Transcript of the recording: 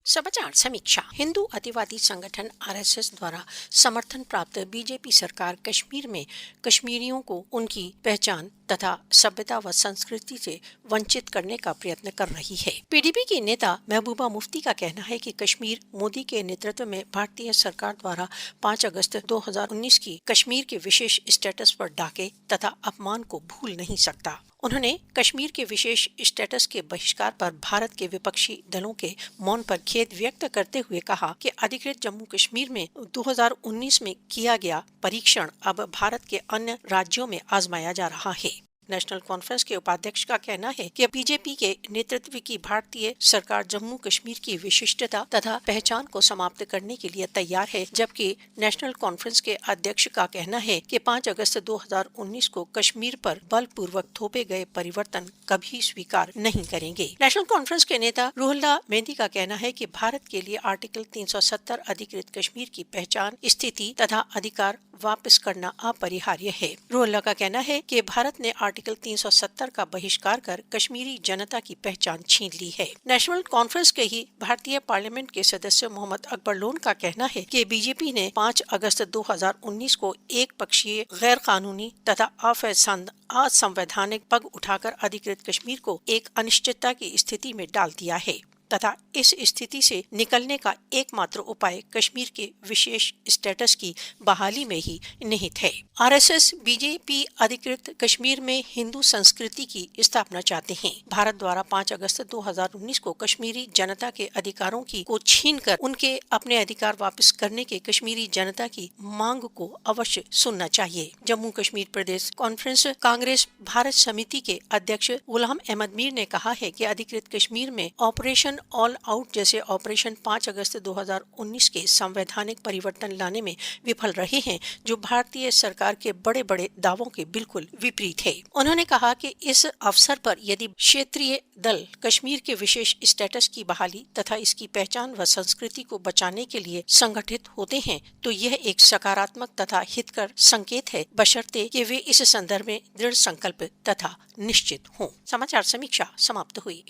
समाचार समीक्षा। हिंदू अतिवादी संगठन आरएसएस द्वारा समर्थन प्राप्त बीजेपी सरकार कश्मीर में कश्मीरियों को उनकी पहचान तथा सभ्यता व संस्कृति से वंचित करने का प्रयत्न कर रही है। पीडीपी की नेता महबूबा मुफ्ती का कहना है कि कश्मीर मोदी के नेतृत्व में भारतीय सरकार द्वारा 5 अगस्त 2019 की कश्मीर के विशेष स्टेटस पर डाके तथा अपमान को भूल नहीं सकता। उन्होंने कश्मीर के विशेष स्टेटस के बहिष्कार पर भारत के विपक्षी दलों के मौन पर खेद व्यक्त करते हुए कहा कि अधिकृत जम्मू कश्मीर में 2019 में किया गया परीक्षण अब भारत के अन्य राज्यों में आजमाया जा रहा है। नेशनल कॉन्फ्रेंस के उपाध्यक्ष का कहना है कि बीजेपी के नेतृत्व की भारतीय सरकार जम्मू कश्मीर की विशिष्टता तथा पहचान को समाप्त करने के लिए तैयार है, जबकि नेशनल कॉन्फ्रेंस के अध्यक्ष का कहना है कि 5 अगस्त 2019 को कश्मीर पर बलपूर्वक थोपे गए परिवर्तन कभी स्वीकार नहीं करेंगे। नेशनल कॉन्फ्रेंस के नेता रूहुल्लाह मेहंदी का कहना है कि भारत के लिए आर्टिकल 370 अधिकृत कश्मीर की पहचान, स्थिति तथा अधिकार वापस करना अपरिहार्य है। रूहुल्लाह का कहना है कि भारत ने आर्टिकल 370 का बहिष्कार कर कश्मीरी जनता की पहचान छीन ली है। नेशनल कॉन्फ्रेंस के ही भारतीय पार्लियामेंट के सदस्य मोहम्मद अकबर लोन का कहना है कि बीजेपी ने 5 अगस्त 2019 को एक पक्षीय, गैर कानूनी तथा असंवैधानिक पग उठाकर अधिकृत कश्मीर को एक अनिश्चितता की स्थिति में डाल दिया है तथा इस स्थिति से निकलने का एकमात्र उपाय कश्मीर के विशेष स्टेटस की बहाली में ही निहित है। आरएसएस बीजेपी अधिकृत कश्मीर में हिंदू संस्कृति की स्थापना चाहते हैं। भारत द्वारा 5 अगस्त 2019 को कश्मीरी जनता के अधिकारों को छीनकर उनके अपने अधिकार वापस करने के कश्मीरी जनता की मांग को अवश्य सुनना चाहिए। जम्मू कश्मीर प्रदेश कॉन्फ्रेंस कांग्रेस भारत समिति के अध्यक्ष गुलाम अहमद मीर ने कहा है कि अधिकृत कश्मीर में ऑपरेशन ऑल आउट जैसे ऑपरेशन 5 अगस्त 2019 के संवैधानिक परिवर्तन लाने में विफल रहे हैं, जो भारतीय सरकार के बड़े बड़े दावों के बिल्कुल विपरीत है। उन्होंने कहा कि इस अवसर पर यदि क्षेत्रीय दल कश्मीर के विशेष स्टेटस की बहाली तथा इसकी पहचान व संस्कृति को बचाने के लिए संगठित होते हैं तो यह एक सकारात्मक तथा हितकर संकेत है, बशर्ते कि वे इस संदर्भ में दृढ़ संकल्प तथा निश्चित हों। समाचार समीक्षा समाप्त हुई।